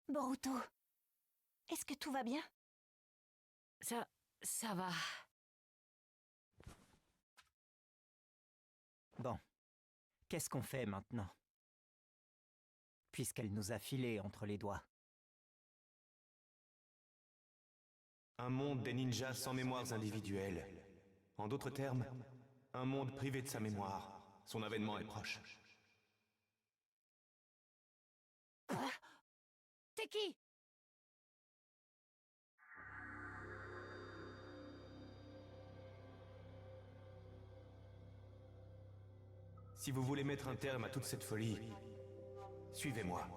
Boruto, est-ce que tout va bien? Ça va. Bon, qu'est-ce qu'on fait maintenant? Puisqu'elle nous a filé entre les doigts. Un monde des ninjas sans mémoires individuelles. En d'autres termes, un monde privé de sa mémoire. Son avènement est proche. T'es qui? Si vous voulez mettre un terme à toute cette folie, suivez-moi.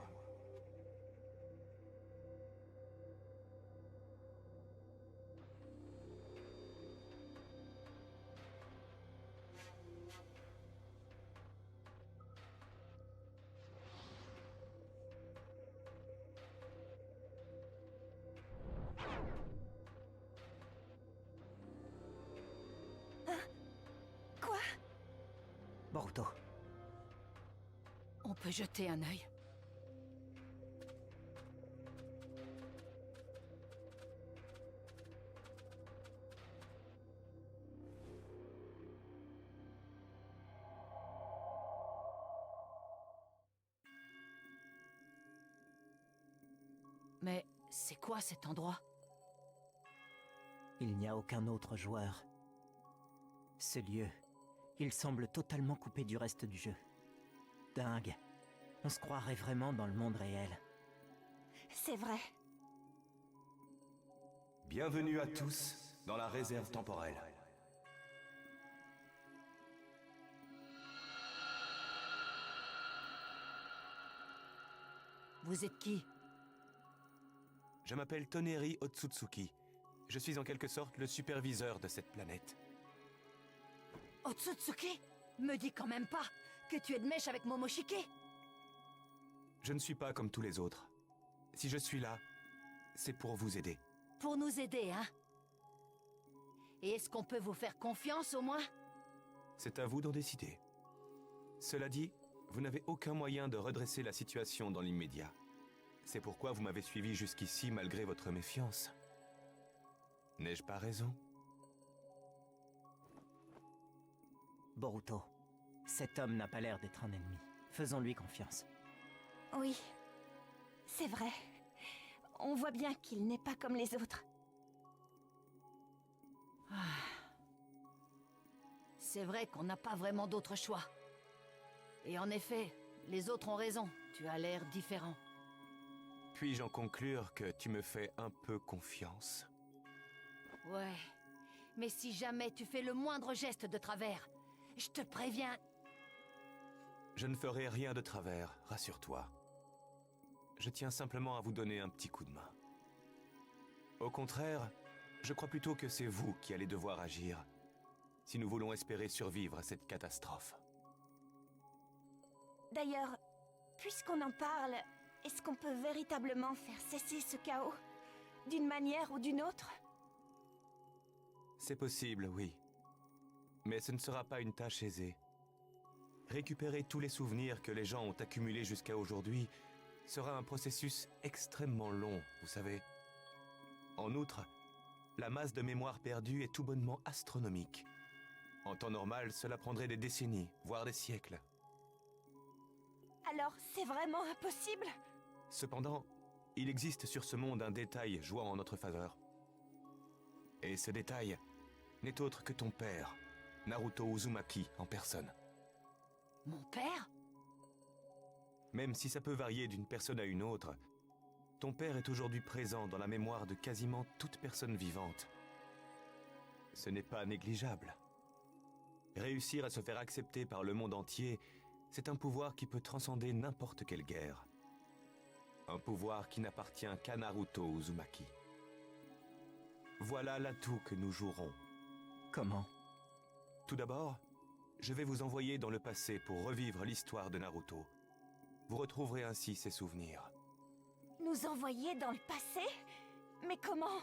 Quoi? Boruto, On peut jeter un œil. Mais c'est quoi cet endroit? il n'y a aucun autre joueur. Ce lieu, il semble totalement coupé du reste du jeu. Dingue. On se croirait vraiment dans le monde réel. C'est vrai. Bienvenue à tous dans la réserve temporelle. Vous êtes qui? Je m'appelle Toneri Otsutsuki. Je suis en quelque sorte le superviseur de cette planète. Otsutsuki? Me dis quand même pas que tu es de mèche avec Momoshiki? Je ne suis pas comme tous les autres. Si je suis là, c'est pour vous aider. Pour nous aider, hein? Et est-ce qu'on peut vous faire confiance au moins? C'est à vous d'en décider. Cela dit, vous n'avez aucun moyen de redresser la situation dans l'immédiat. C'est pourquoi vous m'avez suivi jusqu'ici malgré votre méfiance. N'ai-je pas raison? Boruto, cet homme n'a pas l'air d'être un ennemi. Faisons-lui confiance. Oui, c'est vrai. On voit bien qu'il n'est pas comme les autres. C'est vrai qu'on n'a pas vraiment d'autre choix. Et en effet, les autres ont raison. Tu as l'air différent. Puis-je en conclure que tu me fais un peu confiance? Ouais. Mais si jamais tu fais le moindre geste de travers, je te préviens... Je ne ferai rien de travers, rassure-toi. Je tiens simplement à vous donner un petit coup de main. Au contraire, je crois plutôt que c'est vous qui allez devoir agir, si nous voulons espérer survivre à cette catastrophe. D'ailleurs, puisqu'on en parle, est-ce qu'on peut véritablement faire cesser ce chaos? D'une manière ou d'une autre? C'est possible, oui. Mais ce ne sera pas une tâche aisée. Récupérer tous les souvenirs que les gens ont accumulés jusqu'à aujourd'hui sera un processus extrêmement long, vous savez. En outre, la masse de mémoire perdue est tout bonnement astronomique. En temps normal, cela prendrait des décennies, voire des siècles. Alors, c'est vraiment impossible? Cependant, il existe sur ce monde un détail jouant en notre faveur. Et ce détail n'est autre que ton père, Naruto Uzumaki en personne. Mon père? Même si ça peut varier d'une personne à une autre, ton père est aujourd'hui présent dans la mémoire de quasiment toute personne vivante. Ce n'est pas négligeable. Réussir à se faire accepter par le monde entier, c'est un pouvoir qui peut transcender n'importe quelle guerre. Un pouvoir qui n'appartient qu'à Naruto Uzumaki. Voilà l'atout que nous jouerons. Comment? Tout d'abord, je vais vous envoyer dans le passé pour revivre l'histoire de Naruto. Vous retrouverez ainsi ses souvenirs. Nous envoyer dans le passé? Mais comment?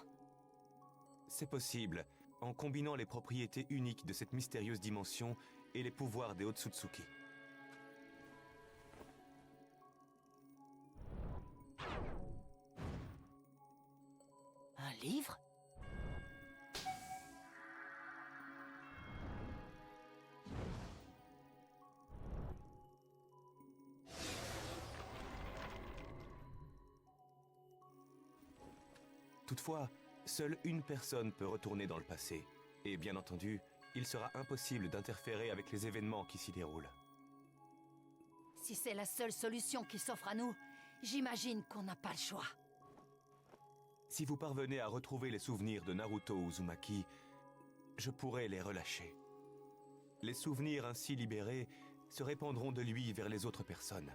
C'est possible, en combinant les propriétés uniques de cette mystérieuse dimension et les pouvoirs des Otsutsuki. livre? Toutefois, seule une personne peut retourner dans le passé. Et bien entendu, il sera impossible d'interférer avec les événements qui s'y déroulent. Si c'est la seule solution qui s'offre à nous, j'imagine qu'on n'a pas le choix. Si vous parvenez à retrouver les souvenirs de Naruto Uzumaki, je pourrai les relâcher. Les souvenirs ainsi libérés se répandront de lui vers les autres personnes.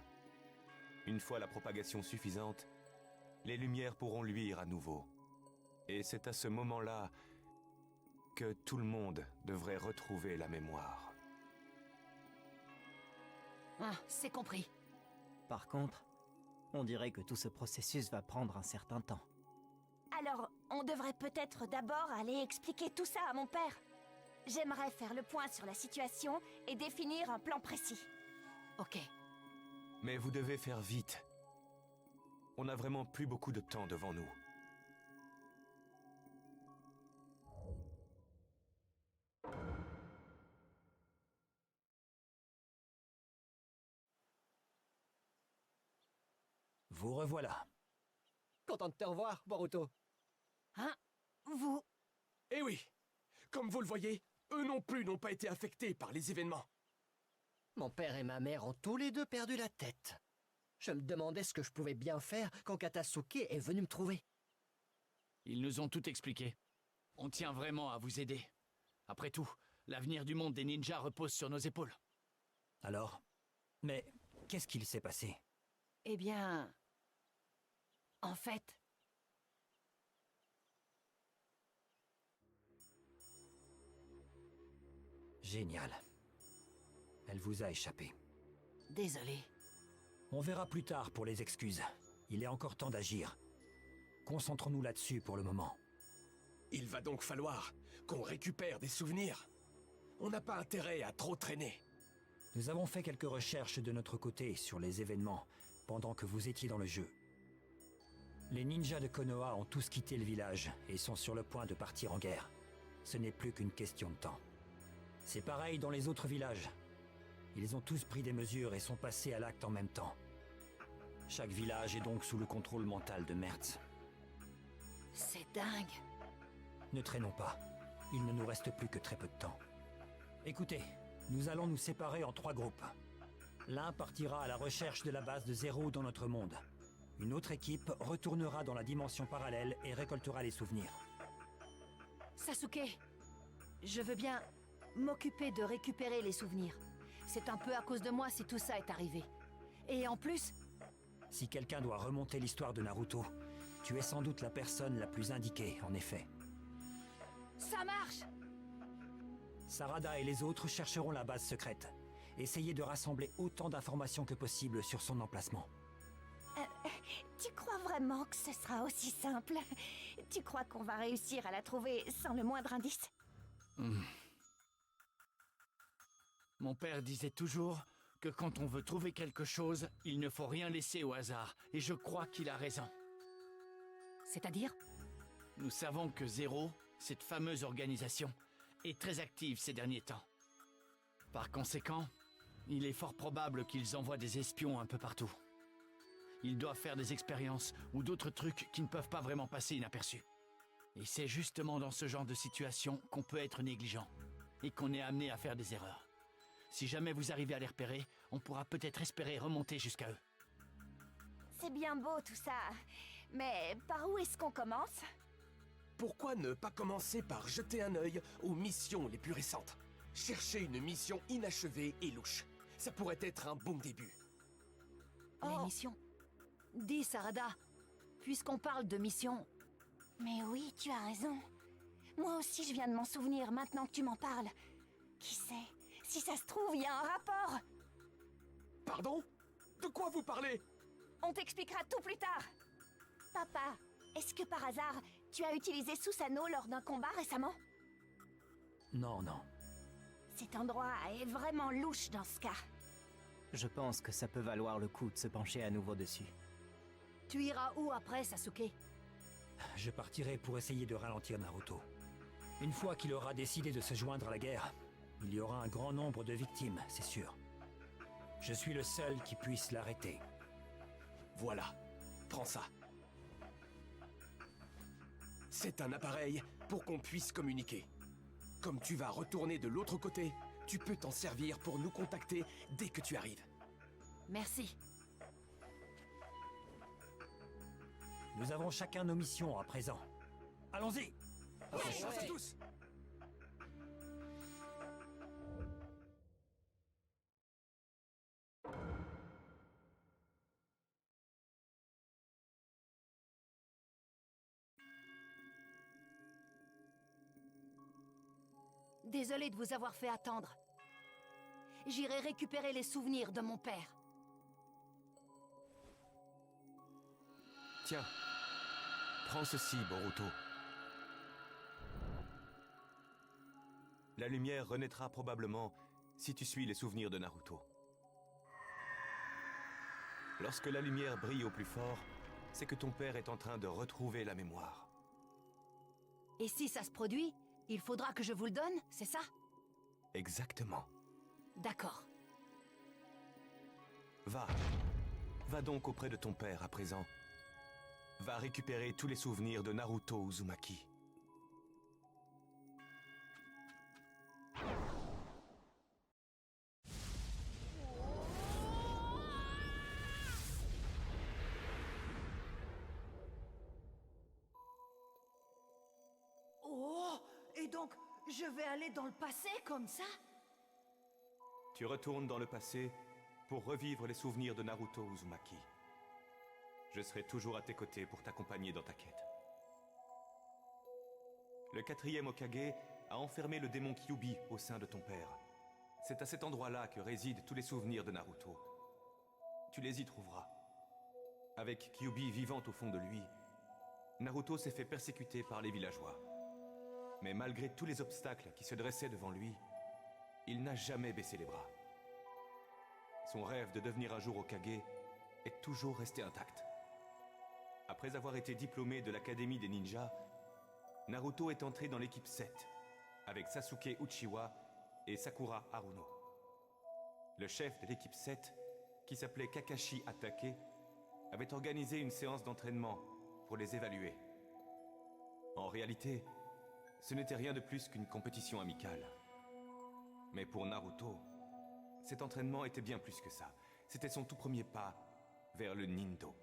Une fois la propagation suffisante, les lumières pourront luire à nouveau. Et c'est à ce moment-là que tout le monde devrait retrouver la mémoire. Ah, c'est compris. Par contre, on dirait que tout ce processus va prendre un certain temps. Alors, on devrait peut-être d'abord aller expliquer tout ça à mon père. J'aimerais faire le point sur la situation et définir un plan précis. Ok. Mais vous devez faire vite. On n'a vraiment plus beaucoup de temps devant nous. Vous revoilà. Content de te revoir, Boruto. Hein? Vous... Eh oui, comme vous le voyez, eux non plus n'ont pas été affectés par les événements. Mon père et ma mère ont tous les deux perdu la tête. Je me demandais ce que je pouvais bien faire quand Katasuke est venu me trouver. Ils nous ont tout expliqué. On tient vraiment à vous aider. Après tout, l'avenir du monde des ninjas repose sur nos épaules. Alors? Mais qu'est-ce qu'il s'est passé? Eh bien... En fait... Génial. Elle vous a échappé. Désolé. On verra plus tard pour les excuses. Il est encore temps d'agir. Concentrons-nous là-dessus pour le moment. Il va donc falloir qu'on récupère des souvenirs. On n'a pas intérêt à trop traîner. Nous avons fait quelques recherches de notre côté sur les événements pendant que vous étiez dans le jeu. Les ninjas de Konoha ont tous quitté le village et sont sur le point de partir en guerre. Ce n'est plus qu'une question de temps. C'est pareil dans les autres villages. Ils ont tous pris des mesures et sont passés à l'acte en même temps. Chaque village est donc sous le contrôle mental de Mertz. C'est dingue. Ne traînons pas. Il ne nous reste plus que très peu de temps. Écoutez, nous allons nous séparer en 3 groupes. L'un partira à la recherche de la base de Zéro dans notre monde. Une autre équipe retournera dans la dimension parallèle et récoltera les souvenirs. Sasuke, je veux bien m'occuper de récupérer les souvenirs. C'est un peu à cause de moi si tout ça est arrivé. Et en plus... Si quelqu'un doit remonter l'histoire de Naruto, tu es sans doute la personne la plus indiquée, en effet. Ça marche! Sarada et les autres chercheront la base secrète. Essayez de rassembler autant d'informations que possible sur son emplacement. Tu crois vraiment que ce sera aussi simple? Tu crois qu'on va réussir à la trouver sans le moindre indice? Mon père disait toujours que quand on veut trouver quelque chose, il ne faut rien laisser au hasard. Et je crois qu'il a raison. C'est-à-dire? Nous savons que Zéro, cette fameuse organisation, est très active ces derniers temps. Par conséquent, il est fort probable qu'ils envoient des espions un peu partout. Ils doivent faire des expériences ou d'autres trucs qui ne peuvent pas vraiment passer inaperçus. Et c'est justement dans ce genre de situation qu'on peut être négligent et qu'on est amené à faire des erreurs. Si jamais vous arrivez à les repérer, on pourra peut-être espérer remonter jusqu'à eux. C'est bien beau tout ça, mais par où est-ce qu'on commence? Pourquoi ne pas commencer par jeter un œil aux missions les plus récentes? Chercher une mission inachevée et louche. Ça pourrait être un bon début. Les Oh. missions? Dis, Sarada, puisqu'on parle de missions... Mais oui, tu as raison. Moi aussi, je viens de m'en souvenir maintenant que tu m'en parles. Qui sait? Si ça se trouve, il y a un rapport. Pardon? De quoi vous parlez? On t'expliquera tout plus tard. Papa, est-ce que par hasard, tu as utilisé Susanoo lors d'un combat récemment? Non, non. Cet endroit est vraiment louche dans ce cas. Je pense que ça peut valoir le coup de se pencher à nouveau dessus. Tu iras où après, Sasuke? Je partirai pour essayer de ralentir Naruto. Une fois qu'il aura décidé de se joindre à la guerre, il y aura un grand nombre de victimes, c'est sûr. Je suis le seul qui puisse l'arrêter. Voilà, prends ça. C'est un appareil pour qu'on puisse communiquer. Comme tu vas retourner de l'autre côté, tu peux t'en servir pour nous contacter dès que tu arrives. Merci. Nous avons chacun nos missions à présent. Allons-y! Chance à tous! Désolée de vous avoir fait attendre. J'irai récupérer les souvenirs de mon père. Tiens, prends ceci, Boruto. La lumière renaîtra probablement si tu suis les souvenirs de Naruto. Lorsque la lumière brille au plus fort, c'est que ton père est en train de retrouver la mémoire. Et si ça se produit, il faudra que je vous le donne, c'est ça? Exactement. D'accord. Va. Va donc auprès de ton père à présent. Va récupérer tous les souvenirs de Naruto Uzumaki. Oh! Et donc, je vais aller dans le passé comme ça? Tu retournes dans le passé pour revivre les souvenirs de Naruto Uzumaki. Je serai toujours à tes côtés pour t'accompagner dans ta quête. Le 4e Hokage a enfermé le démon Kyuubi au sein de ton père. C'est à cet endroit-là que résident tous les souvenirs de Naruto. Tu les y trouveras. Avec Kyuubi vivant au fond de lui, Naruto s'est fait persécuter par les villageois. Mais malgré tous les obstacles qui se dressaient devant lui, il n'a jamais baissé les bras. Son rêve de devenir un jour Hokage est toujours resté intact. Après avoir été diplômé de l'Académie des ninjas, Naruto est entré dans l'équipe 7, avec Sasuke Uchiwa et Sakura Haruno. Le chef de l'équipe 7, qui s'appelait Kakashi Hatake, avait organisé une séance d'entraînement pour les évaluer. En réalité, ce n'était rien de plus qu'une compétition amicale. Mais pour Naruto, cet entraînement était bien plus que ça. C'était son tout premier pas vers le Nindo.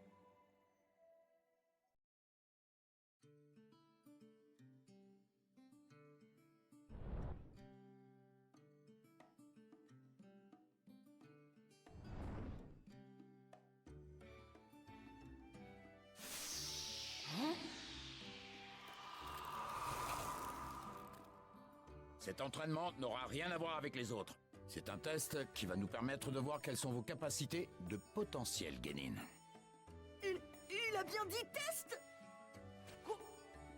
Cet entraînement n'aura rien à voir avec les autres. C'est un test qui va nous permettre de voir quelles sont vos capacités de potentiel, Genin. Il a bien dit test?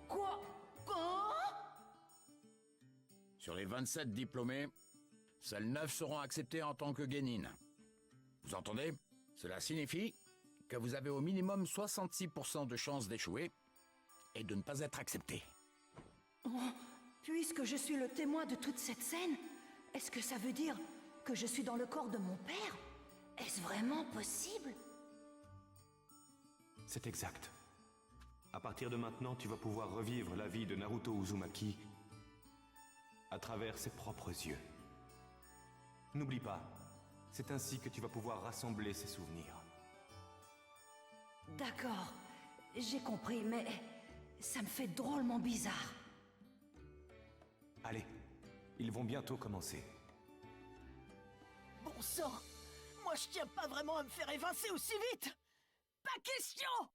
Quoi? Sur les 27 diplômés, seuls 9 seront acceptés en tant que Genin. Vous entendez? Cela signifie que vous avez au minimum 66% de chances d'échouer et de ne pas être accepté. Puisque je suis le témoin de toute cette scène, est-ce que ça veut dire que je suis dans le corps de mon père? Est-ce vraiment possible? C'est exact. À partir de maintenant, tu vas pouvoir revivre la vie de Naruto Uzumaki à travers ses propres yeux. N'oublie pas, c'est ainsi que tu vas pouvoir rassembler ses souvenirs. D'accord, j'ai compris, mais ça me fait drôlement bizarre. Allez, ils vont bientôt commencer. Bon sang, moi je tiens pas vraiment à me faire évincer aussi vite. Pas question!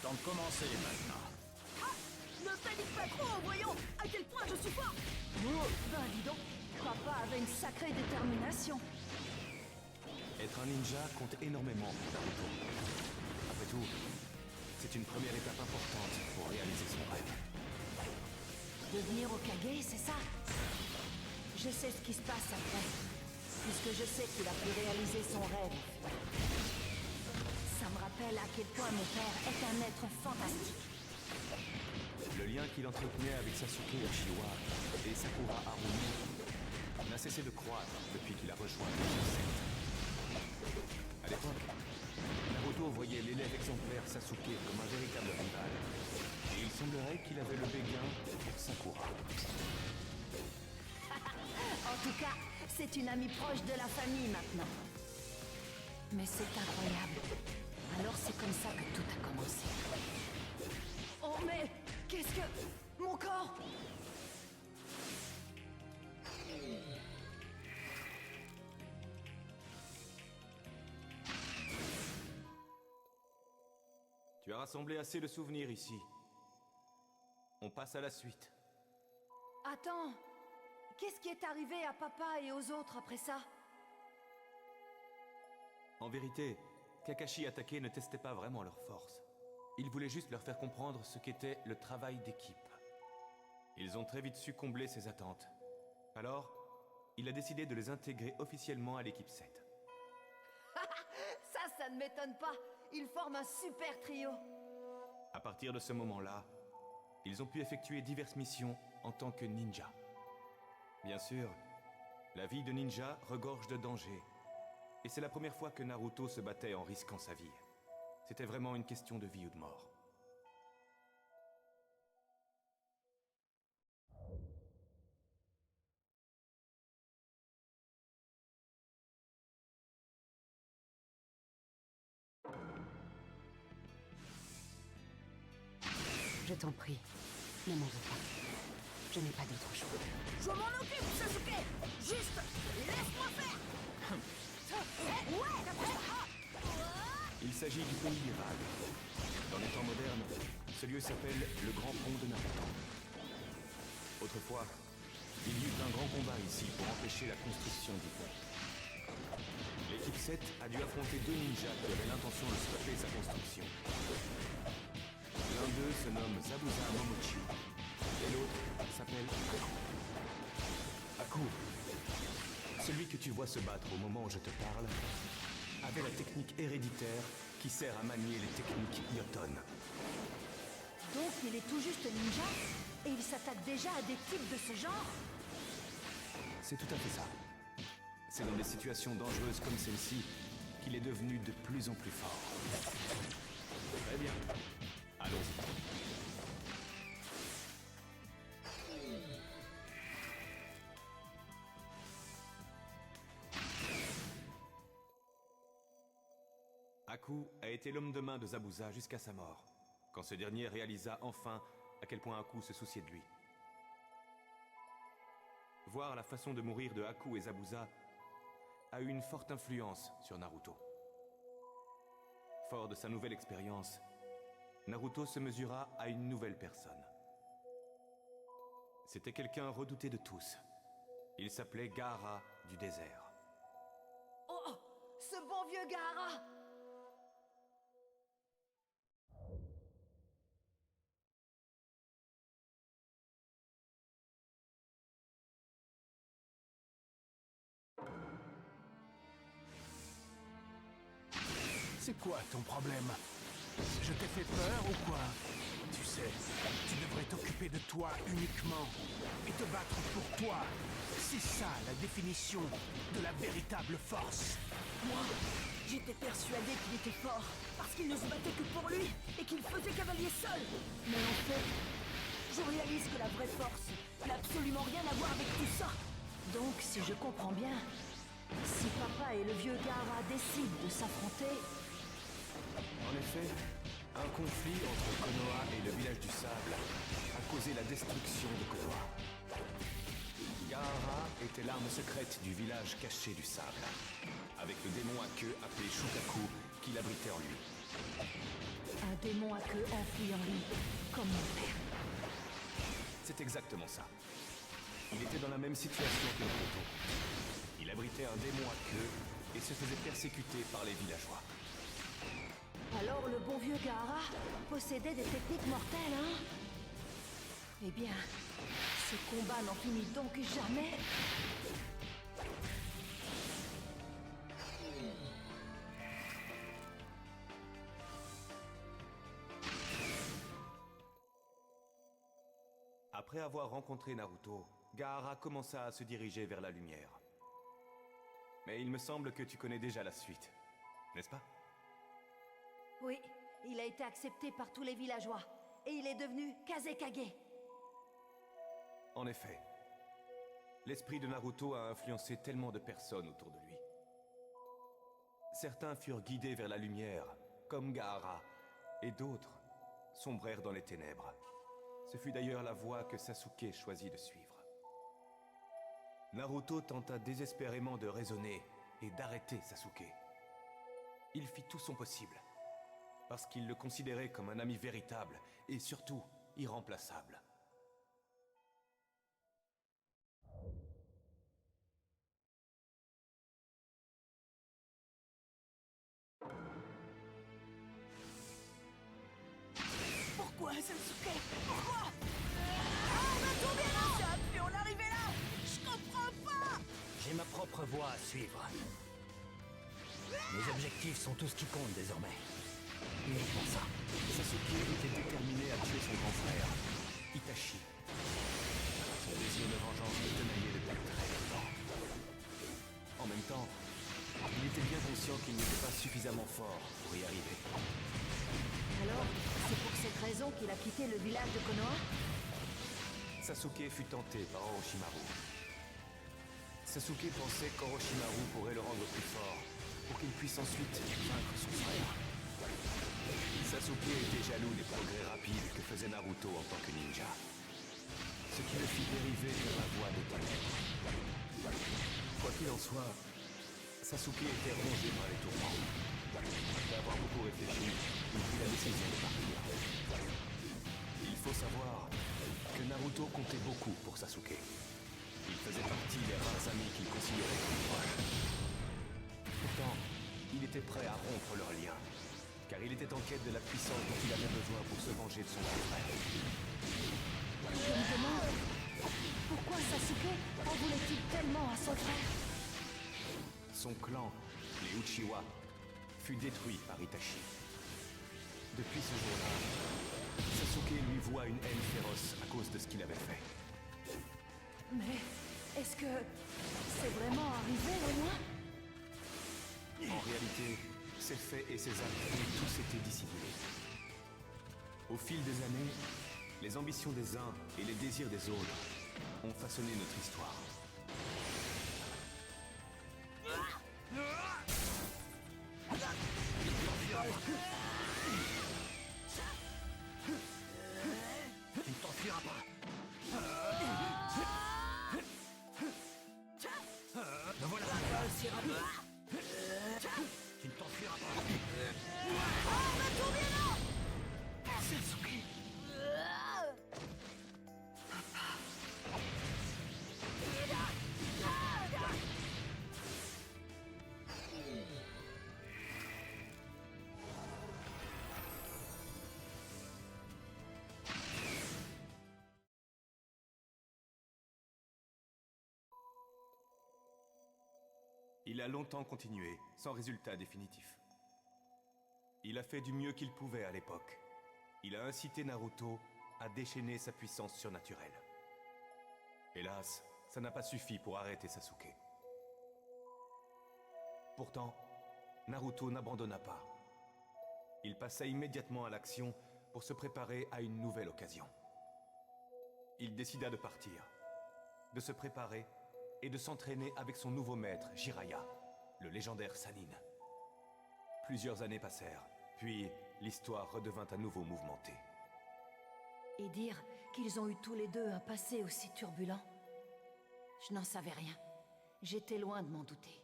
temps de commencer maintenant. Ah, ne panique pas trop en voyant à quel point je suis fort. Oh, ben dis donc, papa avait une sacrée détermination. Être un ninja compte énormément pour Naruto. Après tout, c'est une première étape importante pour réaliser son rêve. Devenir Hokage, c'est ça? Je sais ce qui se passe après, puisque je sais qu'il a pu réaliser son rêve. Ça me rappelle à quel point mon père est un être fantastique. Le lien qu'il entretenait avec Sasuke Uchiwa et Sakura Haruno n'a cessé de croître depuis qu'il a rejoint l'équipe 7. À l'époque, Naruto voyait l'élève exemplaire Sasuke comme un véritable rival, et il semblerait qu'il avait le béguin pour Sakura. En tout cas, c'est une amie proche de la famille maintenant. Mais c'est incroyable. Alors c'est comme ça que tout a commencé. Oh mais, qu'est-ce que... Mon corps! Tu as rassemblé assez de souvenirs ici. On passe à la suite. Attends, qu'est-ce qui est arrivé à papa et aux autres après ça? En vérité, Kakashi attaqué ne testait pas vraiment leur force. Il voulait juste leur faire comprendre ce qu'était le travail d'équipe. Ils ont très vite su combler ses attentes. Alors, il a décidé de les intégrer officiellement à l'équipe 7. Ça ne m'étonne pas. Ils forment un super trio. À partir de ce moment-là, ils ont pu effectuer diverses missions en tant que ninja. Bien sûr, la vie de ninja regorge de dangers. Et c'est la première fois que Naruto se battait en risquant sa vie. C'était vraiment une question de vie ou de mort. Je t'en prie, ne m'en veux pas. Je n'ai pas d'autre choix. Je m'en occupe, Sasuke. Juste, laisse-moi faire. Il s'agit du pays des vagues. Dans les temps modernes, ce lieu s'appelle le Grand Pont de Naruto. Autrefois, il y eut un grand combat ici pour empêcher la construction du pont. L'équipe 7 a dû affronter deux ninjas qui avaient l'intention de stopper sa construction. L'un d'eux se nomme Zabuza Momochi et l'autre s'appelle Aku. Aku, celui que tu vois se battre au moment où je te parle, avait la technique héréditaire qui sert à manier les techniques Yoton. Donc il est tout juste ninja? Et il s'attaque déjà à des types de ce genre? C'est tout à fait ça. C'est dans des situations dangereuses comme celle-ci qu'il est devenu de plus en plus fort. Très bien. Allons-y. Aku a été l'homme de main de Zabuza jusqu'à sa mort, quand ce dernier réalisa enfin à quel point Aku se souciait de lui. Voir la façon de mourir de Aku et Zabuza a eu une forte influence sur Naruto. Fort de sa nouvelle expérience, Naruto se mesura à une nouvelle personne. C'était quelqu'un redouté de tous. Il s'appelait Gaara du désert. Oh, ce bon vieux Gaara! C'est quoi ton problème? Je t'ai fait peur ou quoi? Tu sais, tu devrais t'occuper de toi uniquement et te battre pour toi. C'est ça la définition de la véritable force. Moi, j'étais persuadé qu'il était fort, parce qu'il ne se battait que pour lui, et qu'il faisait cavalier seul. Mais en fait, je réalise que la vraie force n'a absolument rien à voir avec tout ça. Donc, si je comprends bien, si papa et le vieux Gaara décident de s'affronter... En effet, un conflit entre Konoha et le village du sable a causé la destruction de Konoha. Gaara était l'arme secrète du village caché du sable, avec le démon à queue appelé Shukaku qui l'abritait en lui. Un démon à queue enfui en lui, comme mon père. C'est exactement ça. Il était dans la même situation que Naruto. Il abritait un démon à queue et se faisait persécuter par les villageois. Alors le bon vieux Gaara possédait des techniques mortelles, hein? Eh bien, ce combat n'en finit donc jamais. Après avoir rencontré Naruto, Gaara commença à se diriger vers la lumière. Mais il me semble que tu connais déjà la suite, n'est-ce pas? Oui, il a été accepté par tous les villageois, et il est devenu Kazekage. En effet, l'esprit de Naruto a influencé tellement de personnes autour de lui. Certains furent guidés vers la lumière, comme Gaara, et d'autres sombrèrent dans les ténèbres. Ce fut d'ailleurs la voie que Sasuke choisit de suivre. Naruto tenta désespérément de raisonner et d'arrêter Sasuke. Il fit tout son possible, parce qu'il le considérait comme un ami véritable et surtout irremplaçable. Pourquoi, Sasuke? Pourquoi? Ah, on a tombé là! Ça a pu en arriver là! Je comprends pas! J'ai ma propre voie à suivre. Mes objectifs sont tout ce qui compte désormais. Uniquement ça. Sasuke était déterminé à tuer son grand frère, Itachi. Son désir de vengeance le tenaillait depuis très longtemps. En même temps, il était bien conscient qu'il n'était pas suffisamment fort pour y arriver. Alors, c'est pour cette raison qu'il a quitté le village de Konoha? Sasuke fut tenté par Orochimaru. Sasuke pensait qu'Orochimaru pourrait le rendre plus fort, pour qu'il puisse ensuite vaincre son frère. Sasuke était jaloux des progrès rapides que faisait Naruto en tant que ninja. Ce qui le fit dériver vers la voie des ténèbres. Quoi qu'il en soit, Sasuke était rongé par les tourments. Après avoir beaucoup réfléchi, il prit la décision de partir. Il faut savoir que Naruto comptait beaucoup pour Sasuke. Il faisait partie des rares amis qu'il considérait comme proches. Pourtant, il était prêt à rompre leur lien, car il était en quête de la puissance dont il avait besoin pour se venger de son grand frère. Je me demande, pourquoi Sasuke en voulait-il tellement à son frère? Son clan, les Uchiwa, fut détruit par Itachi. Depuis ce jour-là, Sasuke lui voua une haine féroce à cause de ce qu'il avait fait. Mais est-ce que c'est vraiment arrivé au moins? En réalité, ses faits et ses actes ont tous été dissimulés. Au fil des années, les ambitions des uns et les désirs des autres ont façonné notre histoire. Tu ne t'enfuiras pas. Me voilà. C'est rapide! Tu ne t'enfuiras pas. Sasuke! Il a longtemps continué, sans résultat définitif. Il a fait du mieux qu'il pouvait à l'époque. Il a incité Naruto à déchaîner sa puissance surnaturelle. Hélas, ça n'a pas suffi pour arrêter Sasuke. Pourtant, Naruto n'abandonna pas. Il passa immédiatement à l'action pour se préparer à une nouvelle occasion. Il décida de partir, de se préparer et de s'entraîner avec son nouveau maître, Jiraiya, le légendaire Sannin. Plusieurs années passèrent, puis l'histoire redevint à nouveau mouvementée. Et dire qu'ils ont eu tous les deux un passé aussi turbulent? Je n'en savais rien. J'étais loin de m'en douter.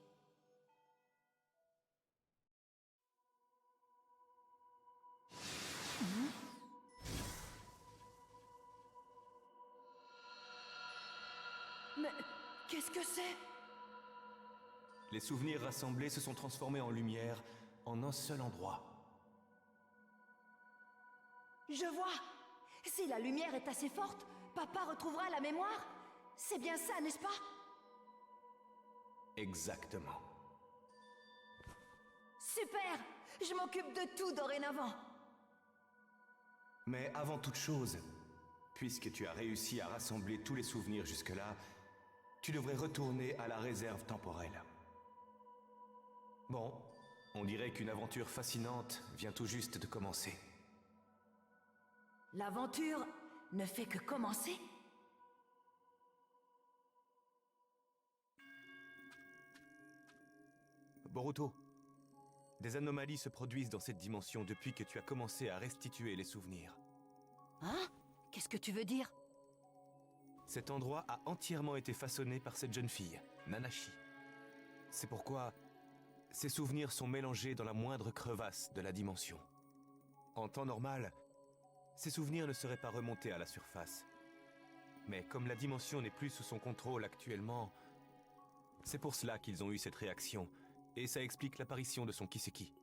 Mais qu'est-ce que c'est? Les souvenirs rassemblés se sont transformés en lumière en un seul endroit. Je vois. Si la lumière est assez forte, papa retrouvera la mémoire. C'est bien ça, n'est-ce pas? Exactement. Super! Je m'occupe de tout dorénavant. Mais avant toute chose, puisque tu as réussi à rassembler tous les souvenirs jusque-là, tu devrais retourner à la réserve temporelle. Bon, on dirait qu'une aventure fascinante vient tout juste de commencer. L'aventure ne fait que commencer. Boruto, des anomalies se produisent dans cette dimension depuis que tu as commencé à restituer les souvenirs. Hein? Qu'est-ce que tu veux dire? Cet endroit a entièrement été façonné par cette jeune fille, Nanashi. C'est pourquoi ces souvenirs sont mélangés dans la moindre crevasse de la dimension. En temps normal, ces souvenirs ne seraient pas remontés à la surface. Mais comme la dimension n'est plus sous son contrôle actuellement, c'est pour cela qu'ils ont eu cette réaction, et ça explique l'apparition de son Kiseki.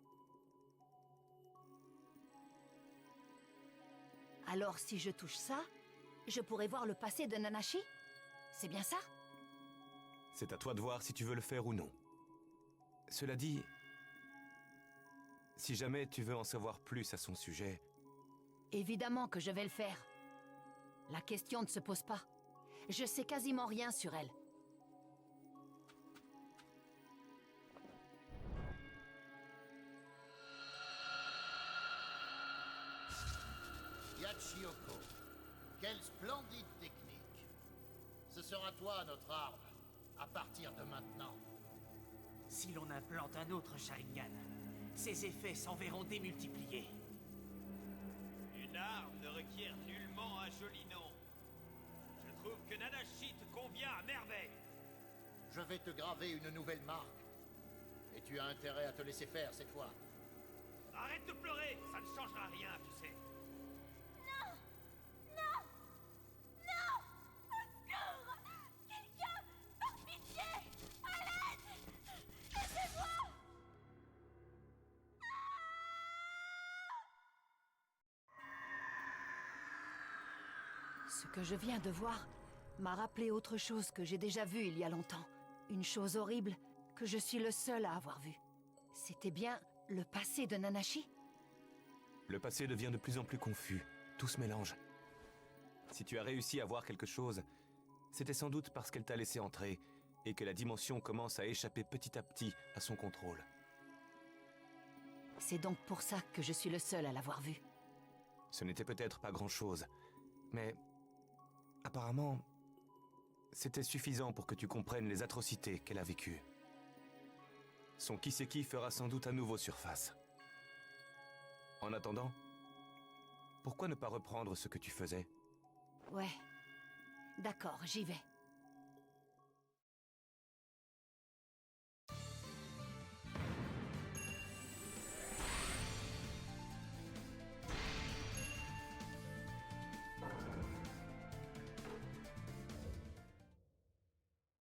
Alors si je touche ça, je pourrais voir le passé de Nanashi? C'est bien ça? C'est à toi de voir si tu veux le faire ou non. Cela dit, si jamais tu veux en savoir plus à son sujet... Évidemment que je vais le faire. La question ne se pose pas. Je sais quasiment rien sur elle. Yachioko, quelle splendide technique. Ce sera toi notre arme, à partir de maintenant. Si l'on implante un autre Sharingan, ses effets s'en verront démultipliés. Une arme ne requiert nullement un joli nom. Je trouve que Nanashi te convient à merveille. Je vais te graver une nouvelle marque. Et tu as intérêt à te laisser faire cette fois. Arrête de pleurer, ça ne changera rien, tu sais. Non! Non! Non! Au secours! Quelqu'un! Par pitié! À l'aide! Aidez-moi! Ce que je viens de voir m'a rappelé autre chose que j'ai déjà vu il y a longtemps. Une chose horrible que je suis le seul à avoir vue. C'était bien le passé de Nanashi? Le passé devient de plus en plus confus. Tout se mélange. Si tu as réussi à voir quelque chose, c'était sans doute parce qu'elle t'a laissé entrer et que la dimension commence à échapper petit à petit à son contrôle. C'est donc pour ça que je suis le seul à l'avoir vue. Ce n'était peut-être pas grand-chose, mais apparemment, c'était suffisant pour que tu comprennes les atrocités qu'elle a vécues. Son Kiseki fera sans doute à nouveau surface. En attendant, pourquoi ne pas reprendre ce que tu faisais? Ouais. D'accord, j'y vais.